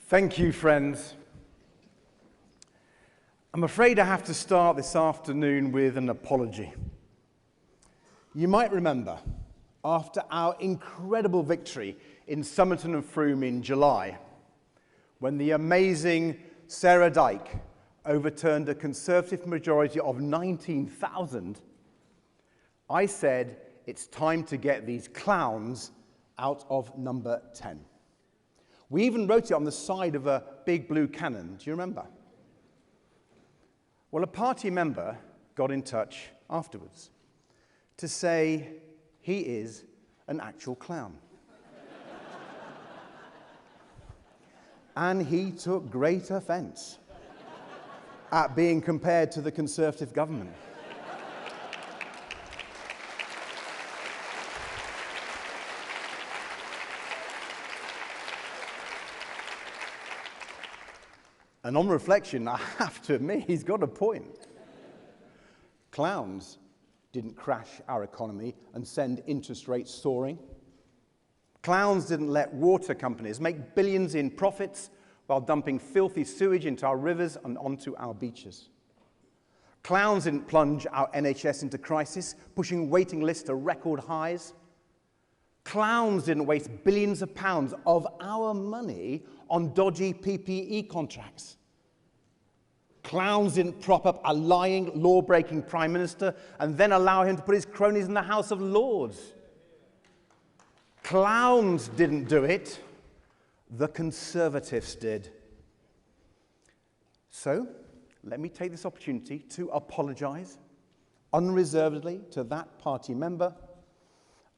Thank you, friends. I'm afraid I have to start this afternoon with an apology. You might remember, after our incredible victory in Somerton and Frome in July, when the amazing Sarah Dyke overturned a Conservative majority of 19,000, I said it's time to get these clowns out of number 10. We even wrote it on the side of a big blue cannon. Do you remember? Well, a party member got in touch afterwards to say he is an actual clown. And he took great offense at being compared to the Conservative government. And on reflection, I have to admit, he's got a point. Clowns didn't crash our economy and send interest rates soaring. Clowns didn't let water companies make billions in profits while dumping filthy sewage into our rivers and onto our beaches. Clowns didn't plunge our NHS into crisis, pushing waiting lists to record highs. Clowns didn't waste billions of pounds of our money on dodgy PPE contracts. Clowns didn't prop up a lying, law-breaking Prime Minister and then allow him to put his cronies in the House of Lords. Clowns didn't do it. The Conservatives did. So, let me take this opportunity to apologise unreservedly to that party member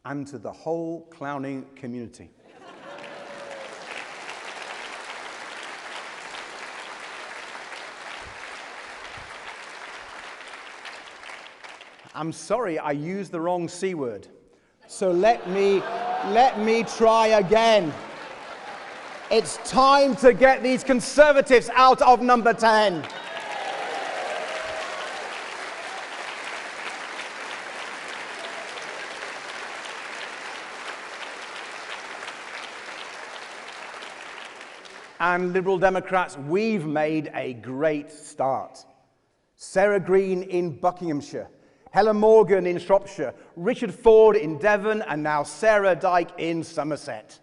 and to the whole clowning community. I'm sorry, I used the wrong C word. So let me try again. It's time to get these Conservatives out of number 10. And Liberal Democrats, we've made a great start. Sarah Green in Buckinghamshire, Helen Morgan in Shropshire, Richard Ford in Devon, and now Sarah Dyke in Somerset.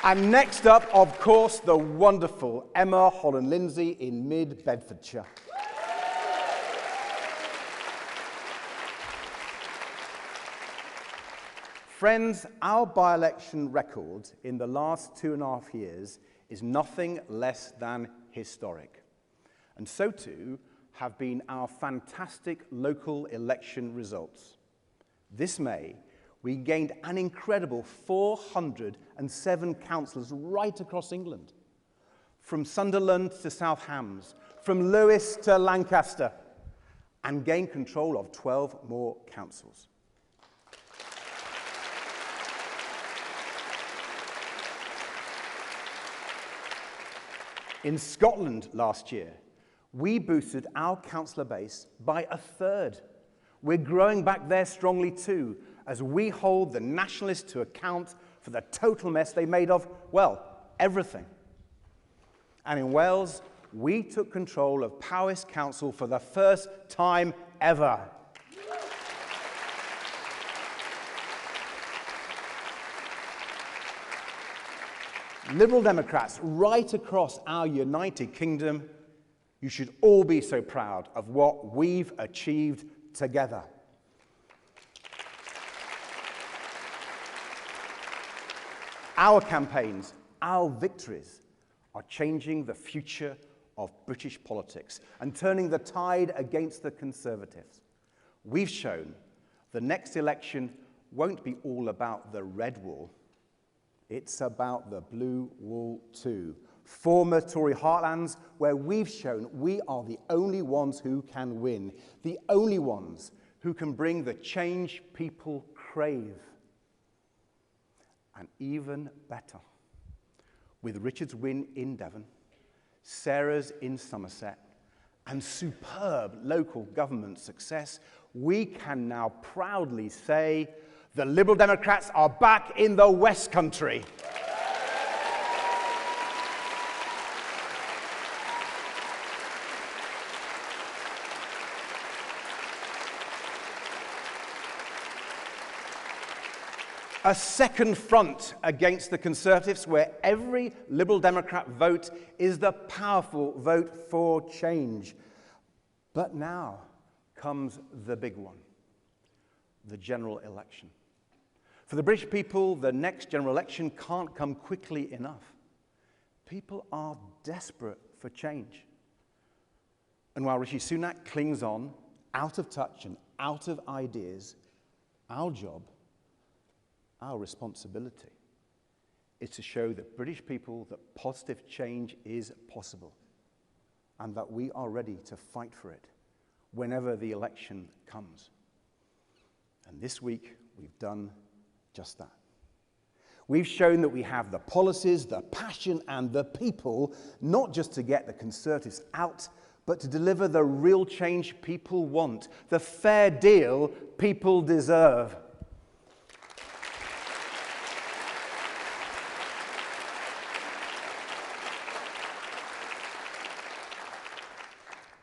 And next up, of course, the wonderful Emma Holland-Lindsay in Mid-Bedfordshire. Friends, our by-election record in the last 2.5 years is nothing less than historic. And so too have been our fantastic local election results. This May, we gained an incredible 407 councillors right across England, from Sunderland to South Hams, from Lewes to Lancaster, and gained control of 12 more councils. In Scotland last year, we boosted our councillor base by 1/3. We're growing back there strongly too, as we hold the nationalists to account for the total mess they made of, well, everything. And in Wales, we took control of Powys Council for the first time ever. Liberal Democrats right across our United Kingdom, you should all be so proud of what we've achieved together. Our campaigns, our victories, are changing the future of British politics and turning the tide against the Conservatives. We've shown the next election won't be all about the red wall. It's about the blue wall too. Former Tory heartlands where we've shown we are the only ones who can win, the only ones who can bring the change people crave. And even better, with Richard's win in Devon, Sarah's in Somerset, and superb local government success, we can now proudly say The Liberal Democrats are back in the West Country. A second front against the Conservatives, where every Liberal Democrat vote is the powerful vote for change. But now comes the big one, the general election. For the British people, the next general election can't come quickly enough. People are desperate for change. And while Rishi Sunak clings on, out of touch and out of ideas, our job, our responsibility, is to show the British people that positive change is possible and that we are ready to fight for it whenever the election comes. And this week, we've done just that. We've shown that we have the policies, the passion, and the people, not just to get the Conservatives out, but to deliver the real change people want, the fair deal people deserve.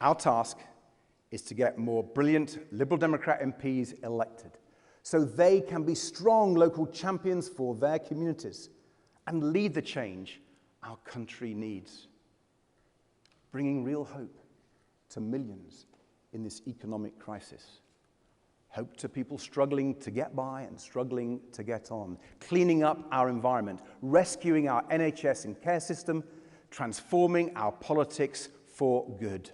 Our task is to get more brilliant Liberal Democrat MPs elected so they can be strong local champions for their communities and lead the change our country needs, bringing real hope to millions in this economic crisis. Hope to people struggling to get by and struggling to get on, cleaning up our environment, rescuing our NHS and care system, transforming our politics for good.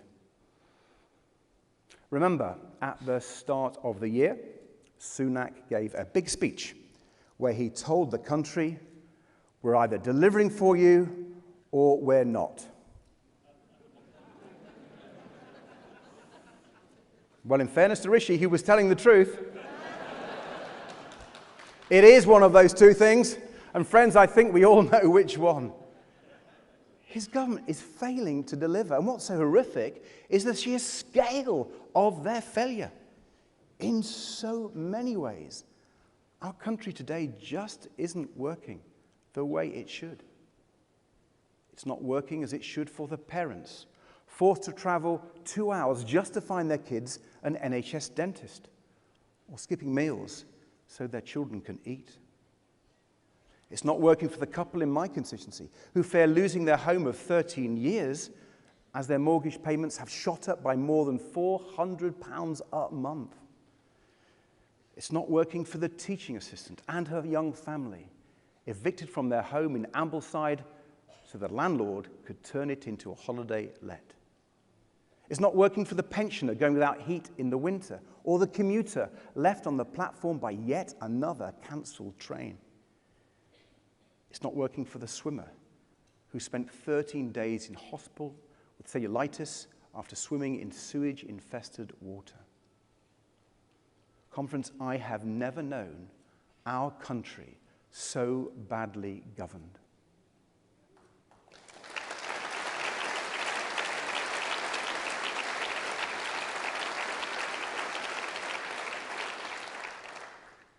Remember, at the start of the year, Sunak gave a big speech where he told the country, we're either delivering for you or we're not. Well, in fairness to Rishi, he was telling the truth. It is one of those two things, and friends, I think we all know which one. His government is failing to deliver. And what's so horrific is the sheer scale of their failure. In so many ways, our country today just isn't working the way it should. It's not working as it should for the parents, forced to travel 2 hours just to find their kids an NHS dentist, or skipping meals so their children can eat. It's not working for the couple in my constituency who fear losing their home of 13 years as their mortgage payments have shot up by more than £400 a month. It's not working for the teaching assistant and her young family, evicted from their home in Ambleside so the landlord could turn it into a holiday let. It's not working for the pensioner going without heat in the winter, or the commuter left on the platform by yet another cancelled train. It's not working for the swimmer who spent 13 days in hospital with cellulitis after swimming in sewage-infested water. Conference, I have never known our country so badly governed.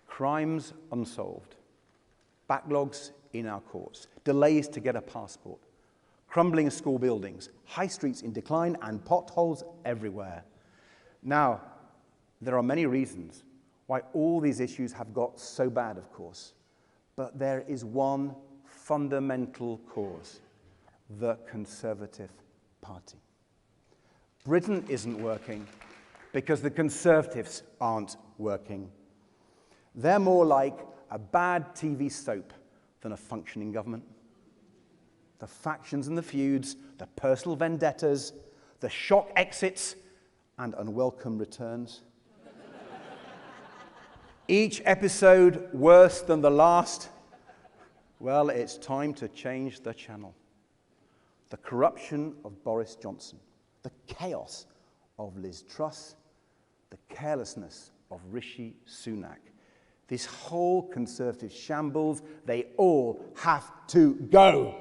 Crimes unsolved, backlogs in our courts, delays to get a passport, crumbling school buildings, high streets in decline, and potholes everywhere. Now, there are many reasons why all these issues have got so bad, of course, but there is one fundamental cause: the Conservative Party. Britain isn't working because the Conservatives aren't working. They're more like a bad TV soap than a functioning government. The factions and the feuds, the personal vendettas, the shock exits, and unwelcome returns. Each episode worse than the last. Well, it's time to change the channel. The corruption of Boris Johnson, the chaos of Liz Truss, the carelessness of Rishi Sunak. This whole Conservative shambles, they all have to go.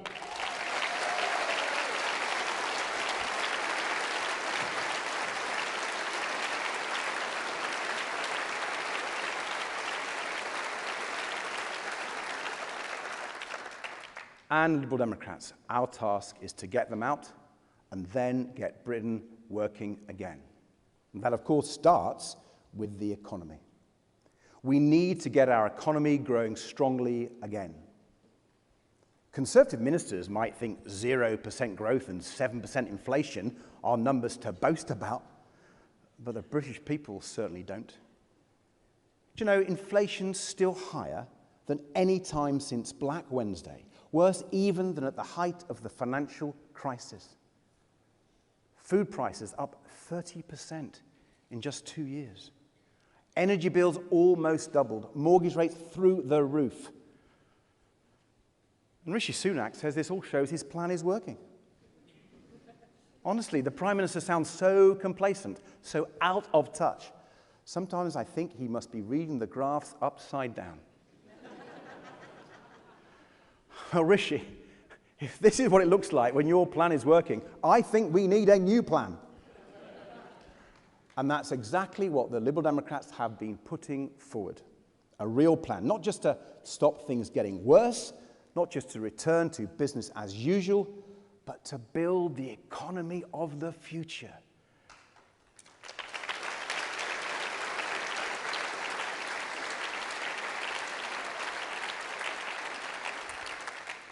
and Liberal Democrats, our task is to get them out and then get Britain working again. And that, of course, starts with the economy. We need to get our economy growing strongly again. Conservative ministers might think 0% growth and 7% inflation are numbers to boast about, but the British people certainly don't. Do you know, inflation's still higher than any time since Black Wednesday, worse even than at the height of the financial crisis. Food prices up 30% in just 2 years. Energy bills almost doubled, mortgage rates through the roof. And Rishi Sunak says this all shows his plan is working. Honestly, the Prime Minister sounds so complacent, so out of touch. Sometimes I think he must be reading the graphs upside down. Well, Rishi, if this is what it looks like when your plan is working, I think we need a new plan. And that's exactly what the Liberal Democrats have been putting forward. A real plan, not just to stop things getting worse, not just to return to business as usual, but to build the economy of the future.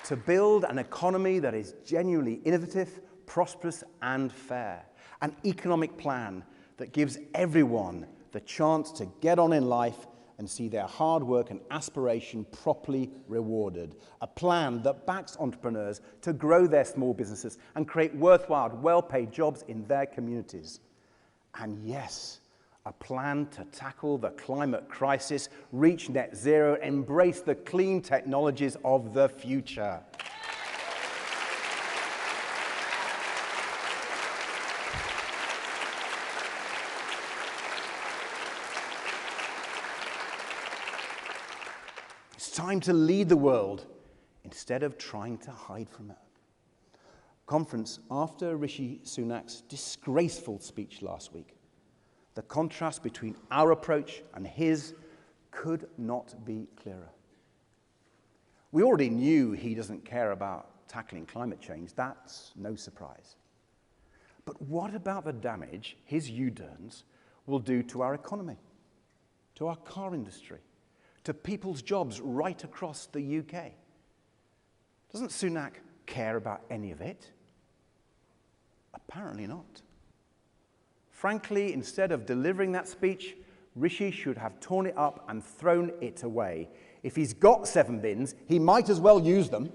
To build an economy that is genuinely innovative, prosperous, and fair. An economic plan that gives everyone the chance to get on in life and see their hard work and aspiration properly rewarded. A plan that backs entrepreneurs to grow their small businesses and create worthwhile, well-paid jobs in their communities. And yes, a plan to tackle the climate crisis, reach net zero, embrace the clean technologies of the future. It's time to lead the world instead of trying to hide from it. Conference after Rishi Sunak's disgraceful speech last week, the contrast between our approach and his could not be clearer. We already knew he doesn't care about tackling climate change. That's no surprise. But what about the damage his U-turns will do to our economy, to our car industry, to people's jobs right across the UK? Doesn't Sunak care about any of it? Apparently not. Frankly, instead of delivering that speech, Rishi should have torn it up and thrown it away. If he's got 7 bins, he might as well use them.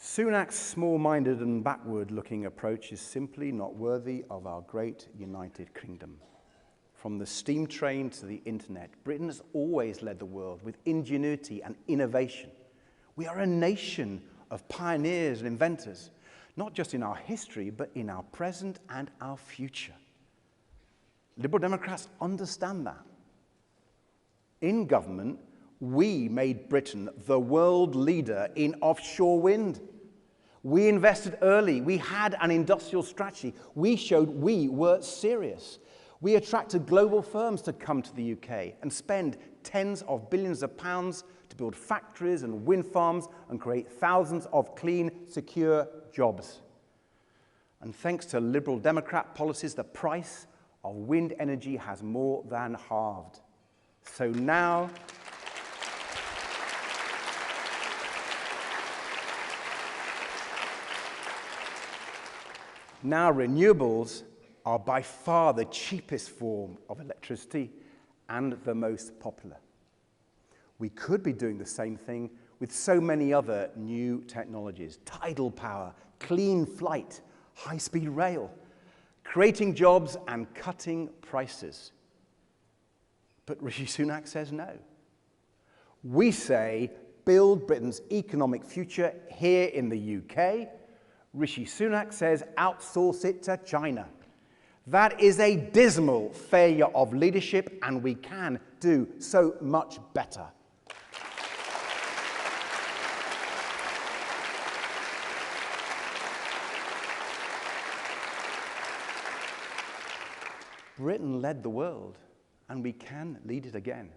Sunak's small-minded and backward-looking approach is simply not worthy of our great United Kingdom. From the steam train to the internet, Britain has always led the world with ingenuity and innovation. We are a nation of pioneers and inventors, not just in our history, but in our present and our future. Liberal Democrats understand that. In government, we made Britain the world leader in offshore wind. We invested early. We had an industrial strategy. We showed we were serious. We attracted global firms to come to the UK and spend tens of billions of pounds to build factories and wind farms and create thousands of clean, secure jobs. And thanks to Liberal Democrat policies, the price of wind energy has more than halved. So now, renewables are by far the cheapest form of electricity and the most popular. We could be doing the same thing with so many other new technologies: tidal power, clean flight, high-speed rail, creating jobs and cutting prices. But Rishi Sunak says no. We say build Britain's economic future here in the UK. Rishi Sunak says outsource it to China. That is a dismal failure of leadership, and we can do so much better. Britain led the world, and we can lead it again.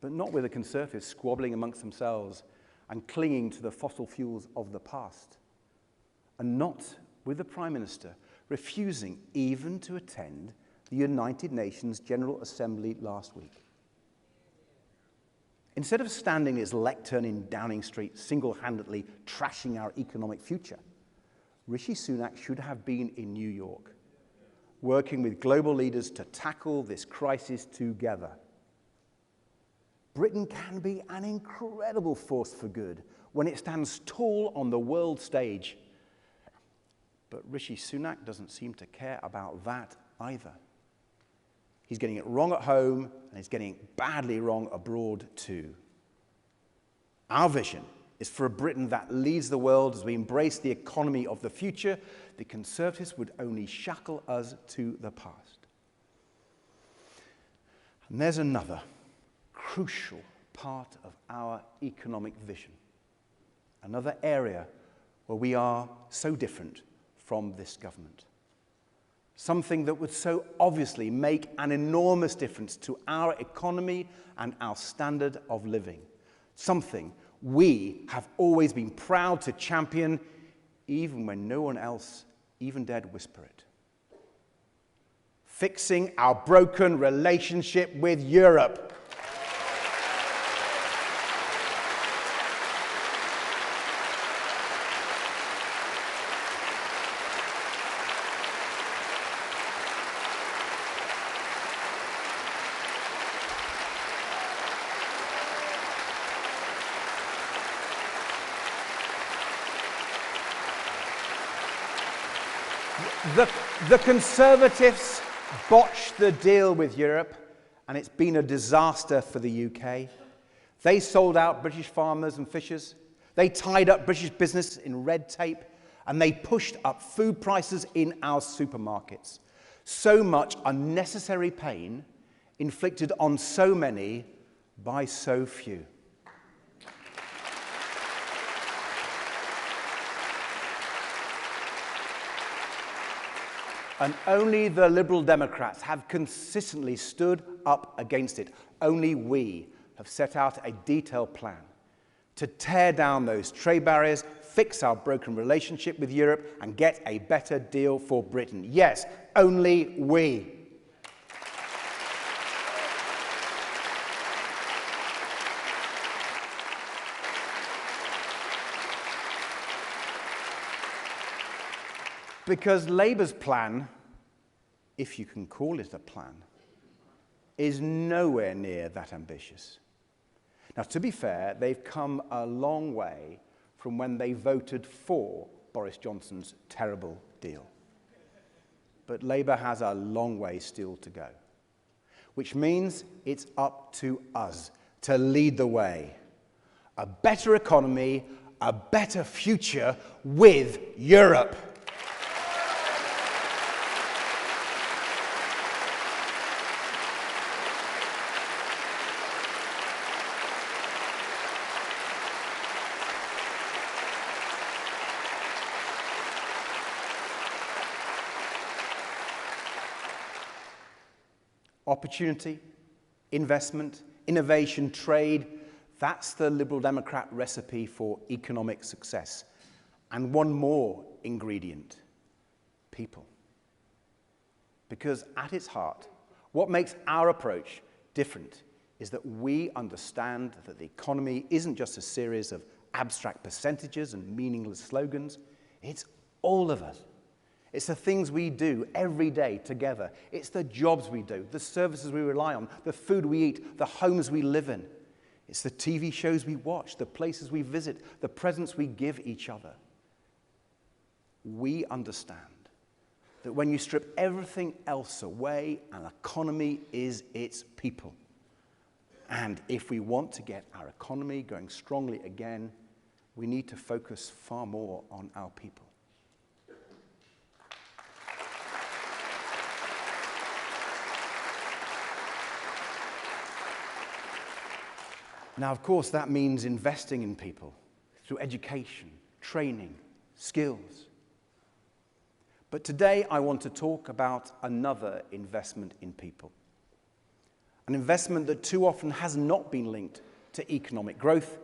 But not with the Conservatives squabbling amongst themselves and clinging to the fossil fuels of the past. And not with the Prime Minister refusing even to attend the United Nations General Assembly last week. Instead of standing at his lectern in Downing Street, single-handedly trashing our economic future, Rishi Sunak should have been in New York, working with global leaders to tackle this crisis together. Britain can be an incredible force for good when it stands tall on the world stage. But Rishi Sunak doesn't seem to care about that either. He's getting it wrong at home, and he's getting it badly wrong abroad too. Our vision is for a Britain that leads the world as we embrace the economy of the future. The Conservatives would only shackle us to the past. And there's another crucial part of our economic vision, another area where we are so different from this government. Something that would so obviously make an enormous difference to our economy and our standard of living. Something we have always been proud to champion, even when no one else even dared whisper it. Fixing our broken relationship with Europe. The Conservatives botched the deal with Europe, and it's been a disaster for the UK. They sold out British farmers and fishers. They tied up British business in red tape, and they pushed up food prices in our supermarkets. So much unnecessary pain inflicted on so many by so few. And only the Liberal Democrats have consistently stood up against it. Only we have set out a detailed plan to tear down those trade barriers, fix our broken relationship with Europe, and get a better deal for Britain. Yes, only we. Because Labour's plan, if you can call it a plan, is nowhere near that ambitious. Now, to be fair, they've come a long way from when they voted for Boris Johnson's terrible deal. But Labour has a long way still to go, which means it's up to us to lead the way. A better economy, a better future with Europe. Opportunity, investment, innovation, trade, that's the Liberal Democrat recipe for economic success. And one more ingredient, people. Because at its heart, what makes our approach different is that we understand that the economy isn't just a series of abstract percentages and meaningless slogans, it's all of us. It's the things we do every day together. It's the jobs we do, the services we rely on, the food we eat, the homes we live in. It's the TV shows we watch, the places we visit, the presents we give each other. We understand that when you strip everything else away, an economy is its people. And if we want to get our economy going strongly again, we need to focus far more on our people. Now, of course, that means investing in people through education, training, skills. But today I want to talk about another investment in people. An investment that too often has not been linked to economic growth,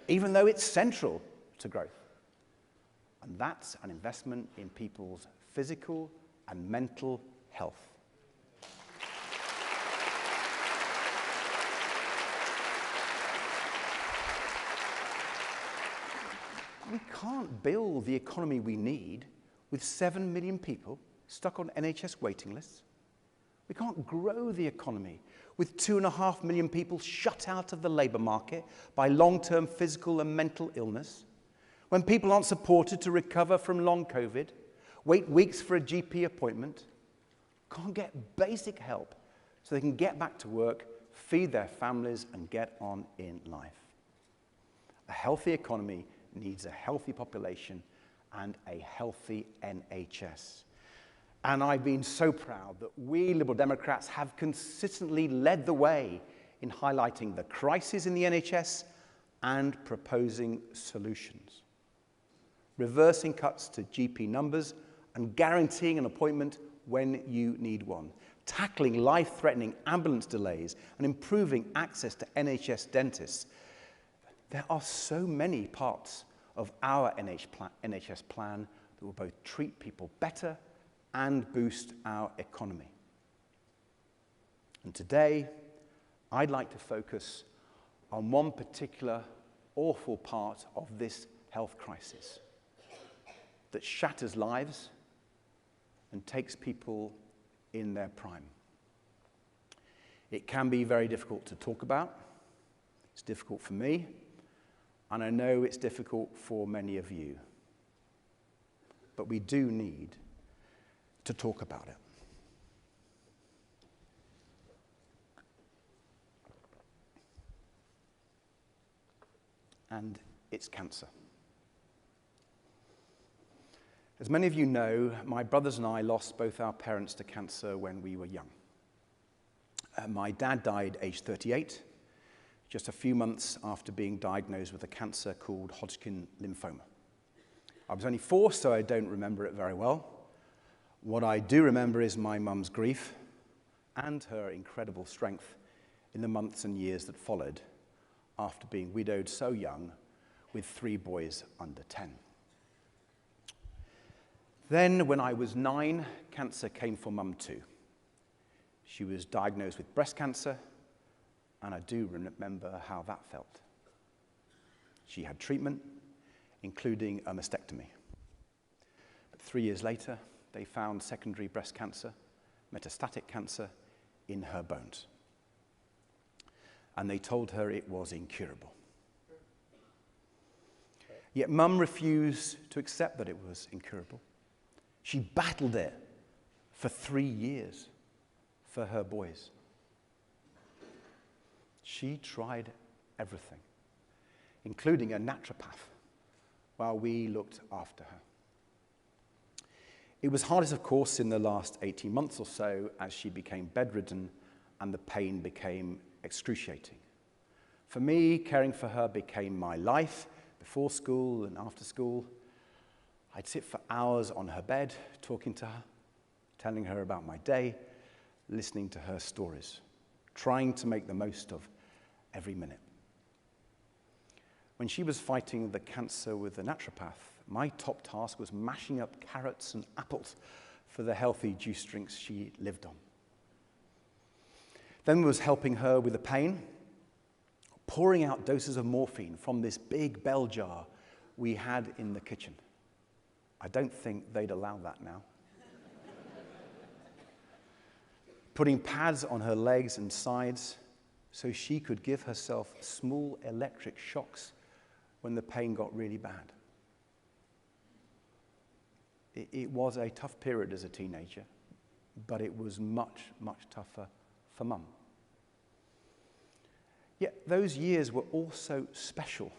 even though it's central to growth. And that's an investment in people's physical and mental health. We can't build the economy we need with 7 million people stuck on NHS waiting lists. We can't grow the economy with 2.5 million people shut out of the labour market by long-term physical and mental illness, when people aren't supported to recover from long COVID, wait weeks for a GP appointment, can't get basic help so they can get back to work, feed their families, and get on in life. A healthy economy needs a healthy population and a healthy NHS. And I've been so proud that we Liberal Democrats have consistently led the way in highlighting the crisis in the NHS and proposing solutions. Reversing cuts to GP numbers and guaranteeing an appointment when you need one. Tackling life-threatening ambulance delays and improving access to NHS dentists. There are so many parts of our NHS plan that will both treat people better and boost our economy. And today, I'd like to focus on one particular awful part of this health crisis that shatters lives and takes people in their prime. It can be very difficult to talk about. It's difficult for me, and I know it's difficult for many of you. But we do need to talk about it. And it's cancer. As many of you know, my brothers and I lost both our parents to cancer when we were young. My dad died aged 38, just a few months after being diagnosed with a cancer called Hodgkin lymphoma. I was only 4, so I don't remember it very well. What I do remember is my mum's grief and her incredible strength in the months and years that followed after being widowed so young with 3 boys under 10. Then, when I was 9, cancer came for Mum too. She was diagnosed with breast cancer, and I do remember how that felt. She had treatment, including a mastectomy. But 3 years later, they found secondary breast cancer, metastatic cancer, in her bones. And they told her it was incurable. Yet Mum refused to accept that it was incurable. She battled it for 3 years for her boys. She tried everything, including a naturopath, while we looked after her. It was hardest, of course, in the last 18 months or so as she became bedridden and the pain became excruciating. For me, caring for her became my life before school and after school. I'd sit for hours on her bed, talking to her, telling her about my day, listening to her stories, trying to make the most of every minute. When she was fighting the cancer with the naturopath, my top task was mashing up carrots and apples for the healthy juice drinks she lived on. Then was helping her with the pain, pouring out doses of morphine from this big bell jar we had in the kitchen. I don't think they'd allow that now. Putting pads on her legs and sides so she could give herself small electric shocks when the pain got really bad. It was a tough period as a teenager, but it was much, much tougher for Mum. Yet those years were also special.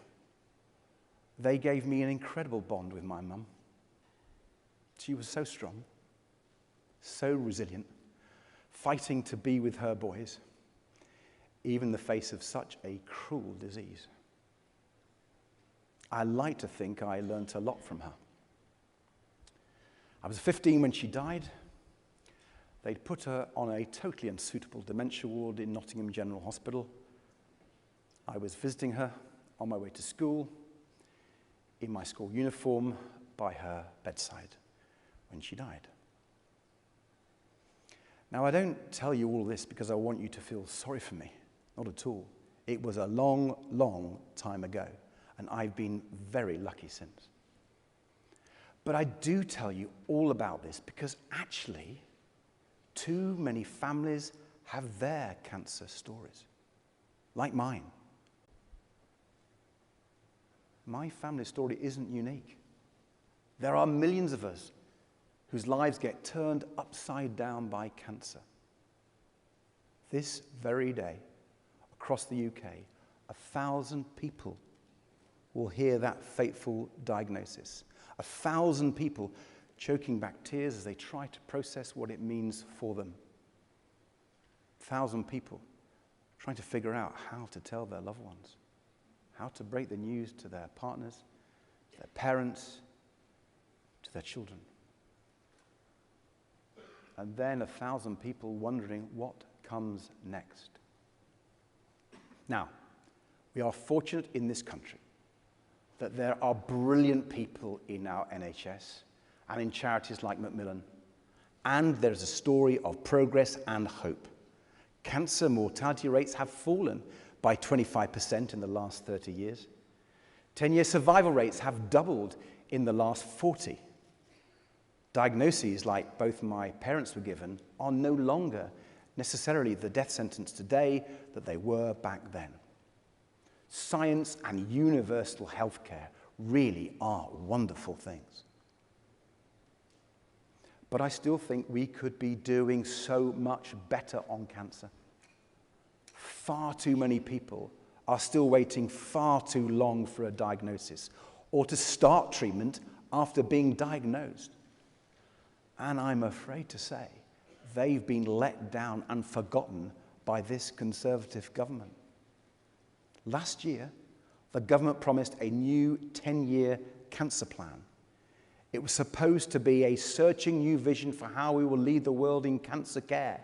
They gave me an incredible bond with my Mum. She was so strong, so resilient, fighting to be with her boys, even in the face of such a cruel disease. I like to think I learnt a lot from her. I was 15 when she died. They'd put her on a totally unsuitable dementia ward in Nottingham General Hospital. I was visiting her on my way to school, in my school uniform, by her bedside when she died. Now, I don't tell you all this because I want you to feel sorry for me. Not at all. It was a long, long time ago, and I've been very lucky since. But I do tell you all about this because actually, too many families have their cancer stories, like mine. My family story isn't unique. There are millions of us whose lives get turned upside down by cancer. This very day, across the UK, 1,000 people will hear that fateful diagnosis. 1,000 people choking back tears as they try to process what it means for them. 1,000 people trying to figure out how to tell their loved ones, how to break the news to their partners, to their parents, to their children. And then 1,000 people wondering what comes next. Now, we are fortunate in this country that there are brilliant people in our NHS and in charities like Macmillan, and there is a story of progress and hope. Cancer mortality rates have fallen by 25% in the last 30 years. 10-year survival rates have doubled in the last 40. Diagnoses like both my parents were given are no longer necessarily the death sentence today that they were back then. Science and universal healthcare really are wonderful things. But I still think we could be doing so much better on cancer. Far too many people are still waiting far too long for a diagnosis or to start treatment after being diagnosed. And I'm afraid to say they've been let down and forgotten by this Conservative government. Last year, the government promised a new 10-year cancer plan. It was supposed to be a searching new vision for how we will lead the world in cancer care.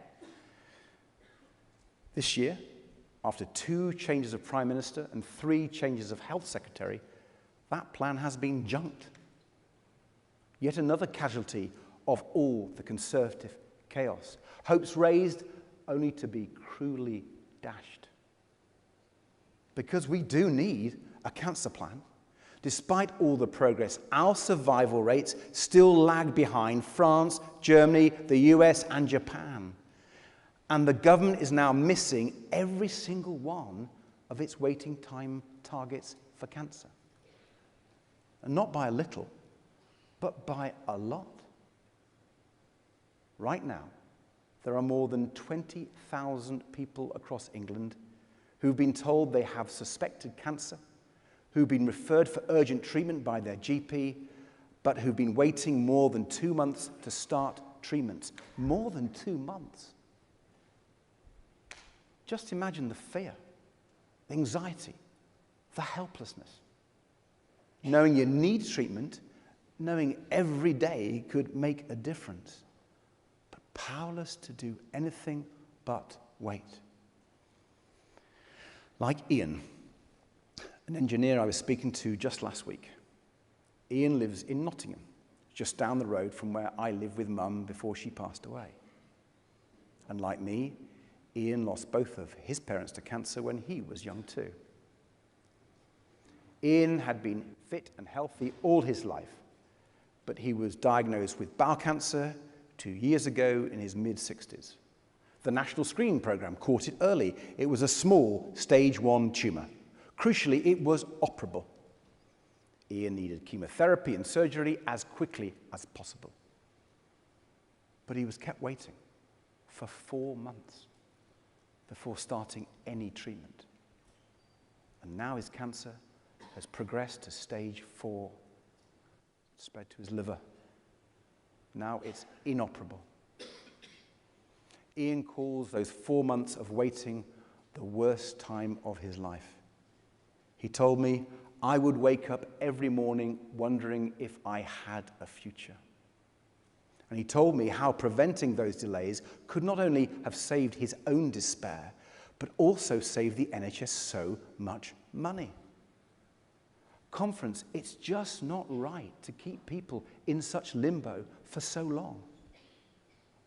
This year, after 2 changes of Prime Minister and 3 changes of Health Secretary, that plan has been junked. Yet another casualty of all the Conservative chaos. Hopes raised only to be cruelly dashed. Because we do need a cancer plan. Despite all the progress, our survival rates still lag behind France, Germany, the US, and Japan. And the government is now missing every single one of its waiting time targets for cancer. And not by a little, but by a lot. Right now, there are more than 20,000 people across England who've been told they have suspected cancer, who've been referred for urgent treatment by their GP, but who've been waiting more than 2 months to start treatment. More than 2 months. Just imagine the fear, the anxiety, the helplessness. Knowing you need treatment, knowing every day could make a difference, but powerless to do anything but wait. Like Ian, an engineer I was speaking to just last week. Ian lives in Nottingham, just down the road from where I lived with Mum before she passed away. And like me, Ian lost both of his parents to cancer when he was young too. Ian had been fit and healthy all his life, but he was diagnosed with bowel cancer 2 years ago in his mid-60s. The National Screening Programme caught it early. It was a small stage 1 tumour. Crucially, it was operable. Ian needed chemotherapy and surgery as quickly as possible. But he was kept waiting for 4 months before starting any treatment. And now his cancer has progressed to stage 4, spread to his liver. Now it's inoperable. Ian calls those 4 months of waiting the worst time of his life. He told me, I would wake up every morning wondering if I had a future. And he told me how preventing those delays could not only have saved his own despair, but also saved the NHS so much money. Conference, it's just not right to keep people in such limbo for so long.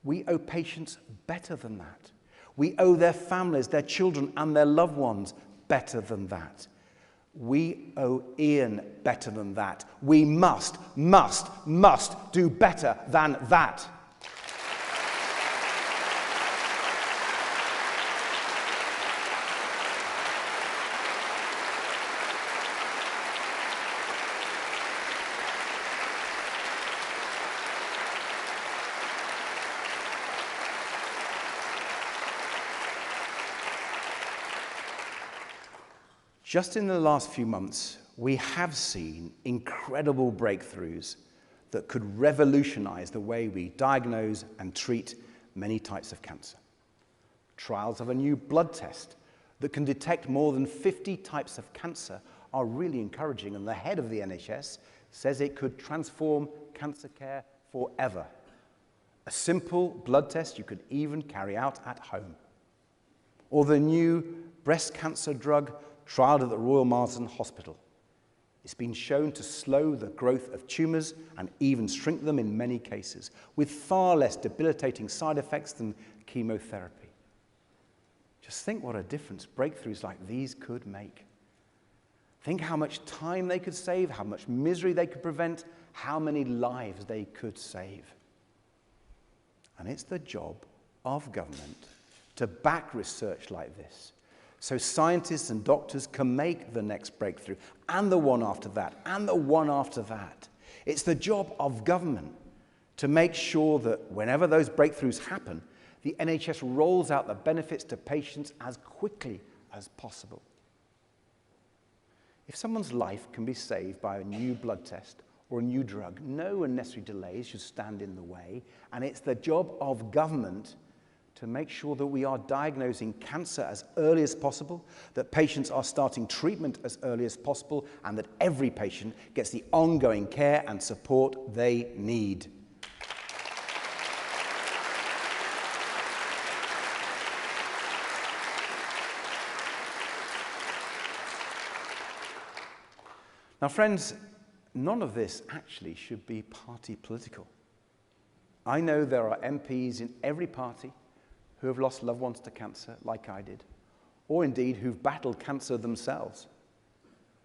We owe patients better than that. We owe their families, their children, and their loved ones better than that. We owe Ian better than that. We must do better than that. Just in the last few months, we have seen incredible breakthroughs that could revolutionize the way we diagnose and treat many types of cancer. Trials of a new blood test that can detect more than 50 types of cancer are really encouraging, and the head of the NHS says it could transform cancer care forever. A simple blood test you could even carry out at home. Or the new breast cancer drug trialed at the Royal Marsden Hospital. It's been shown to slow the growth of tumours and even shrink them in many cases, with far less debilitating side effects than chemotherapy. Just think what a difference breakthroughs like these could make. Think how much time they could save, how much misery they could prevent, how many lives they could save. And it's the job of government to back research like this, so scientists and doctors can make the next breakthrough, and the one after that, and the one after that. It's the job of government to make sure that whenever those breakthroughs happen, the NHS rolls out the benefits to patients as quickly as possible. If someone's life can be saved by a new blood test or a new drug, no unnecessary delays should stand in the way, and it's the job of government to make sure that we are diagnosing cancer as early as possible, that patients are starting treatment as early as possible, and that every patient gets the ongoing care and support they need. Now, friends, none of this actually should be party political. I know there are MPs in every party who have lost loved ones to cancer, like I did, or indeed who've battled cancer themselves.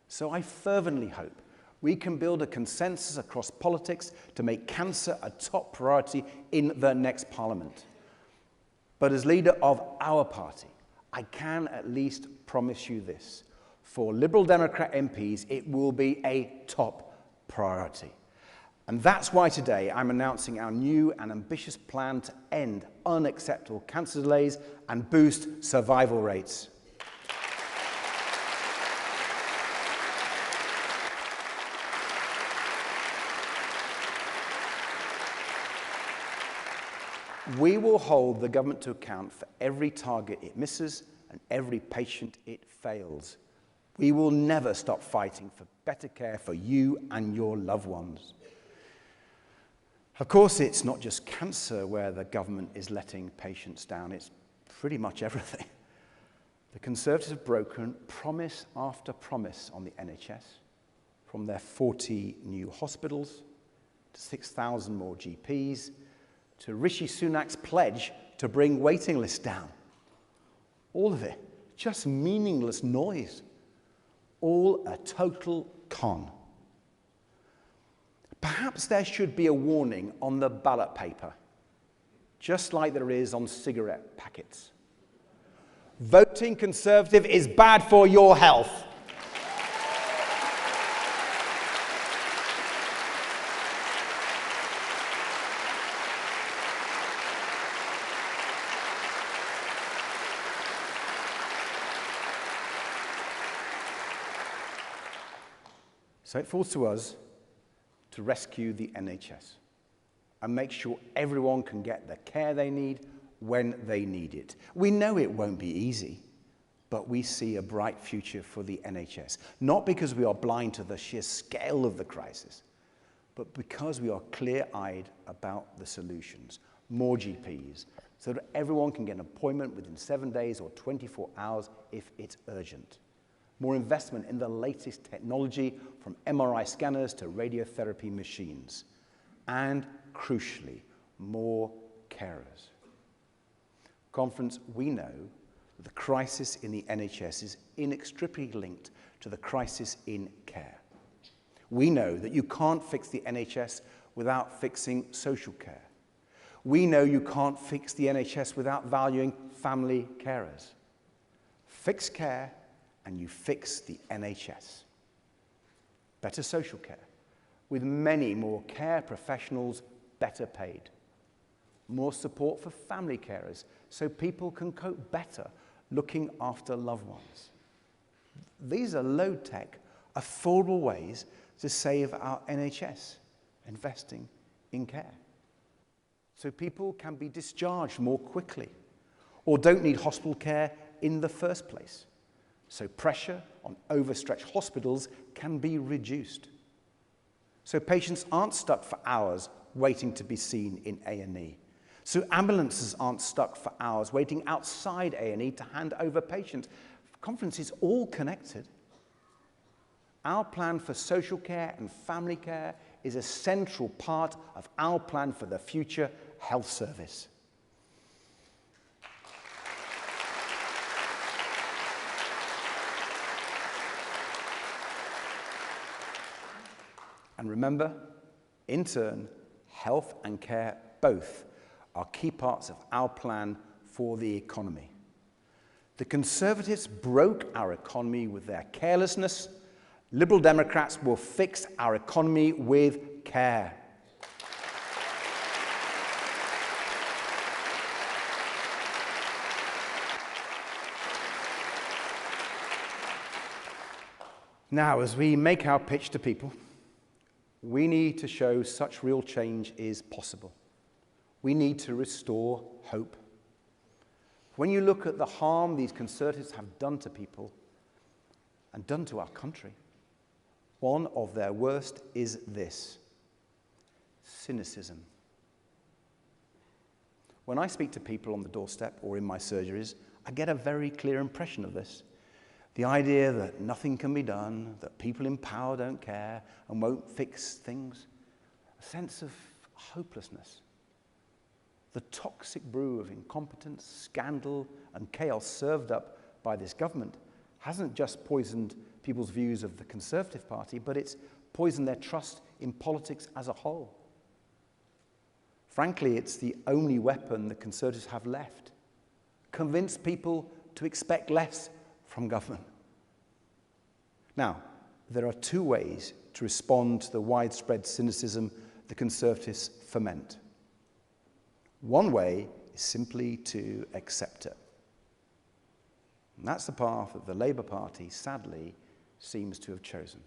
So I fervently hope we can build a consensus across politics to make cancer a top priority in the next Parliament. But as leader of our party, I can at least promise you this. For Liberal Democrat MPs, it will be a top priority. And that's why today I'm announcing our new and ambitious plan to end unacceptable cancer delays and boost survival rates. We will hold the government to account for every target it misses and every patient it fails. We will never stop fighting for better care for you and your loved ones. Of course, it's not just cancer where the government is letting patients down. It's pretty much everything. The Conservatives have broken promise after promise on the NHS, from their 40 new hospitals to 6,000 more GPs, to Rishi Sunak's pledge to bring waiting lists down. All of it, just meaningless noise. All a total con. Perhaps there should be a warning on the ballot paper, just like there is on cigarette packets. Voting Conservative is bad for your health. So it falls to us to rescue the NHS and make sure everyone can get the care they need when they need it. We know it won't be easy, but we see a bright future for the NHS, not because we are blind to the sheer scale of the crisis, but because we are clear-eyed about the solutions. More GPs, so that everyone can get an appointment within 7 days or 24 hours if it's urgent. More investment in the latest technology, from MRI scanners to radiotherapy machines. And, crucially, more carers. Conference, we know that the crisis in the NHS is inextricably linked to the crisis in care. We know that you can't fix the NHS without fixing social care. We know you can't fix the NHS without valuing family carers. Fix care and you fix the NHS. Better social care, with many more care professionals better paid. More support for family carers so people can cope better looking after loved ones. These are low-tech, affordable ways to save our NHS, investing in care. So people can be discharged more quickly, or don't need hospital care in the first place. So pressure on overstretched hospitals can be reduced. So patients aren't stuck for hours waiting to be seen in A&E. So ambulances aren't stuck for hours waiting outside A&E to hand over patients. Conference is all connected. Our plan for social care and family care is a central part of our plan for the future health service. And remember, in turn, health and care both are key parts of our plan for the economy. The Conservatives broke our economy with their carelessness. Liberal Democrats will fix our economy with care. Now, as we make our pitch to people, we need to show such real change is possible. We need to restore hope. When you look at the harm these Conservatives have done to people and done to our country, one of their worst is this: cynicism. When I speak to people on the doorstep or in my surgeries, I get a very clear impression of this. The idea that nothing can be done, that people in power don't care and won't fix things. A sense of hopelessness. The toxic brew of incompetence, scandal, and chaos served up by this government hasn't just poisoned people's views of the Conservative Party, but it's poisoned their trust in politics as a whole. Frankly, it's the only weapon the Conservatives have left. Convince people to expect less from government. Now, there are two ways to respond to the widespread cynicism the Conservatives foment. One way is simply to accept it. And that's the path that the Labour Party, sadly, seems to have chosen.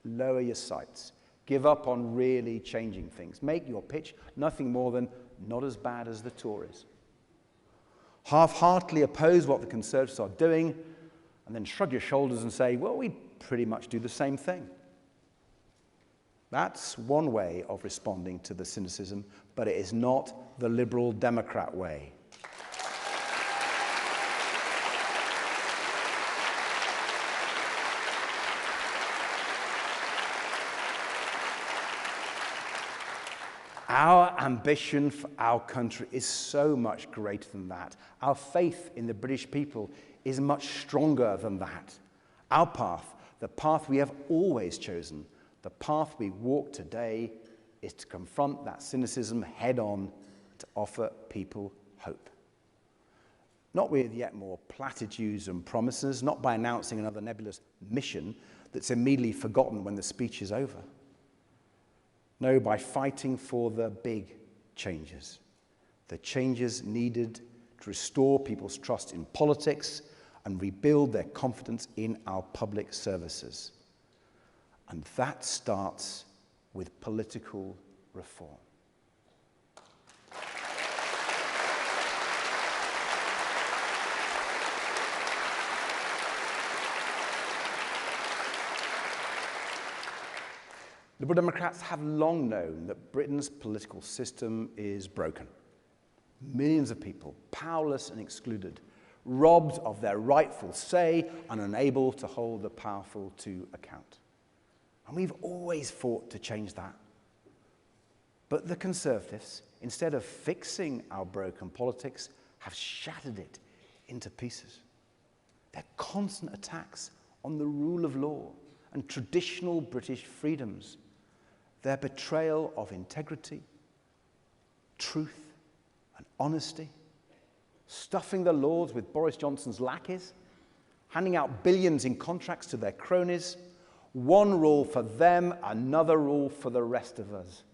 Lower your sights. Give up on really changing things. Make your pitch nothing more than not as bad as the Tories. Half-heartedly oppose what the Conservatives are doing, and then shrug your shoulders and say, well, we pretty much do the same thing. That's one way of responding to the cynicism, but it is not the Liberal Democrat way. Our ambition for our country is so much greater than that. Our faith in the British people is much stronger than that. Our path, the path we have always chosen, the path we walk today, is to confront that cynicism head-on, to offer people hope. Not with yet more platitudes and promises, not by announcing another nebulous mission that's immediately forgotten when the speech is over. No, by fighting for the big changes, the changes needed to restore people's trust in politics and rebuild their confidence in our public services. And that starts with political reform. Liberal Democrats have long known that Britain's political system is broken. Millions of people, powerless and excluded, robbed of their rightful say and unable to hold the powerful to account. And we've always fought to change that. But the Conservatives, instead of fixing our broken politics, have shattered it into pieces. Their constant attacks on the rule of law and traditional British freedoms, their betrayal of integrity, truth, and honesty, stuffing the Lords with Boris Johnson's lackeys, handing out billions in contracts to their cronies, one rule for them, another rule for the rest of us.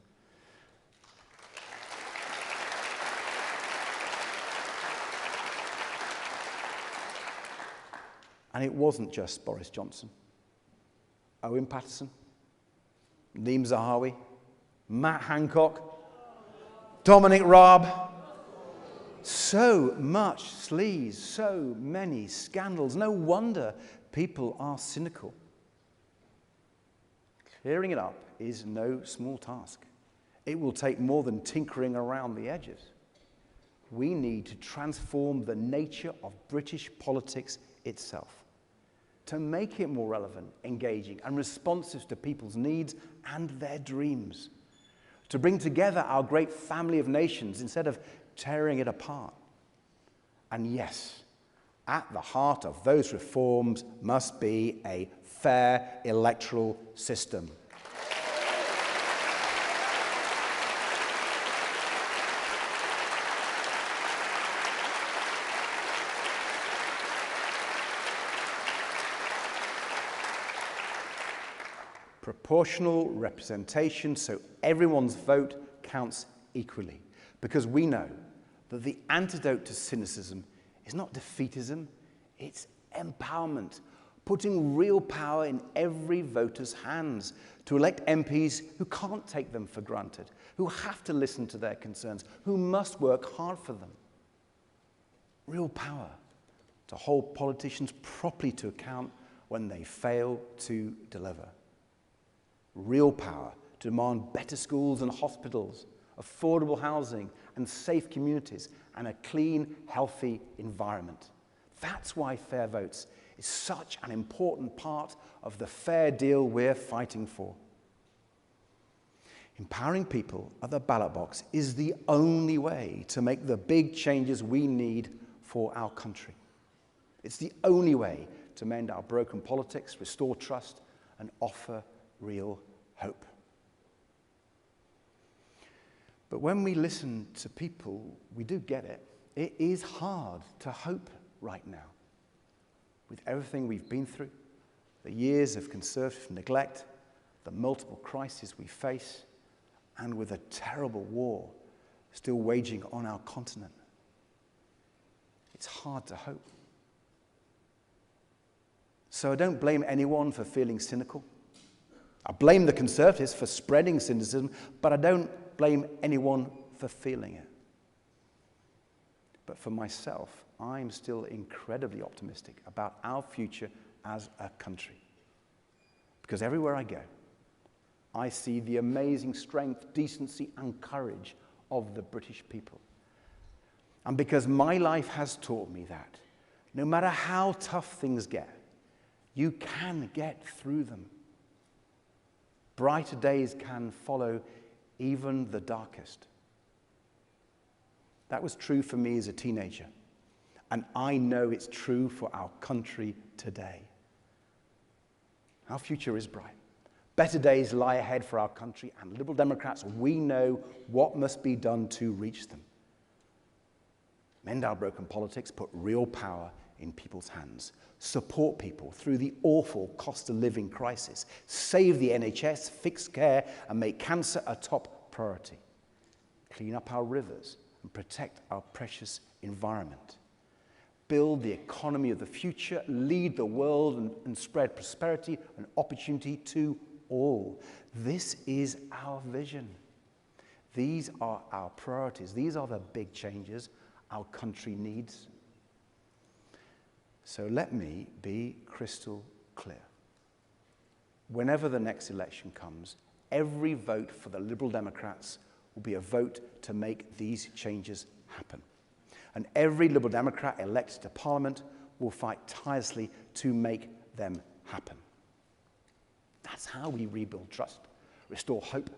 And it wasn't just Boris Johnson. Owen Paterson, Neem Zahawi, Matt Hancock, Dominic Raab. So much sleaze, so many scandals. No wonder people are cynical. Clearing it up is no small task. It will take more than tinkering around the edges. We need to transform the nature of British politics itself to make it more relevant, engaging, and responsive to people's needs and their dreams. To bring together our great family of nations instead of tearing it apart. And yes, at the heart of those reforms must be a fair electoral system. Proportional representation so everyone's vote counts equally. Because we know that the antidote to cynicism is not defeatism, it's empowerment, putting real power in every voter's hands to elect MPs who can't take them for granted, who have to listen to their concerns, who must work hard for them. Real power to hold politicians properly to account when they fail to deliver. Real power to demand better schools and hospitals, affordable housing and safe communities, and a clean, healthy environment. That's why fair votes is such an important part of the fair deal we're fighting for. Empowering people at the ballot box is the only way to make the big changes we need for our country. It's the only way to mend our broken politics, restore trust, and offer real hope. But when we listen to people, we do get it. It is hard to hope right now. With everything we've been through, the years of conservative neglect, the multiple crises we face, and with a terrible war still waging on our continent, it's hard to hope. So I don't blame anyone for feeling cynical. I blame the Conservatives for spreading cynicism, but I don't blame anyone for feeling it. But for myself, I'm still incredibly optimistic about our future as a country. Because everywhere I go, I see the amazing strength, decency, and courage of the British people. And because my life has taught me that no matter how tough things get, you can get through them. Brighter days can follow even the darkest. That was true for me as a teenager, and I know it's true for our country today. Our future is bright. Better days lie ahead for our country, and Liberal Democrats, we know what must be done to reach them. Mend our broken politics, put real power in people's hands, support people through the awful cost of living crisis, save the NHS, fix care, and make cancer a top priority. Clean up our rivers and protect our precious environment. Build the economy of the future, lead the world, and spread prosperity and opportunity to all. This is our vision. These are our priorities. These are the big changes our country needs. So let me be crystal clear. Whenever the next election comes, every vote for the Liberal Democrats will be a vote to make these changes happen. And every Liberal Democrat elected to Parliament will fight tirelessly to make them happen. That's how we rebuild trust, restore hope,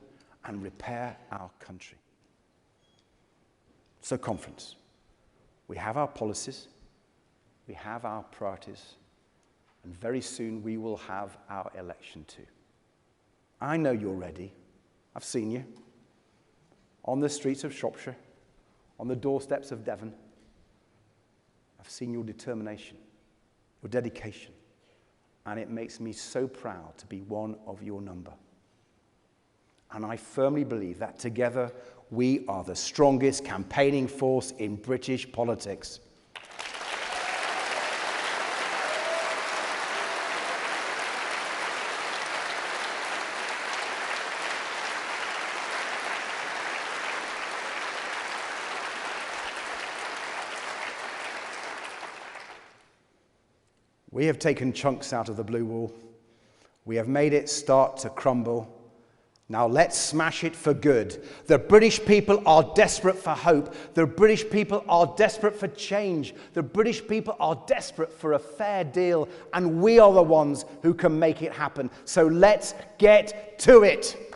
and repair our country. So, conference. We have our policies, we have our priorities, and very soon we will have our election too. I know you're ready. I've seen you on the streets of Shropshire, on the doorsteps of Devon. I've seen your determination, your dedication, and it makes me so proud to be one of your number. And I firmly believe that together we are the strongest campaigning force in British politics. We have taken chunks out of the blue wall. We have made it start to crumble. Now let's smash it for good. The British people are desperate for hope. The British people are desperate for change. The British people are desperate for a fair deal, and we are the ones who can make it happen. So let's get to it.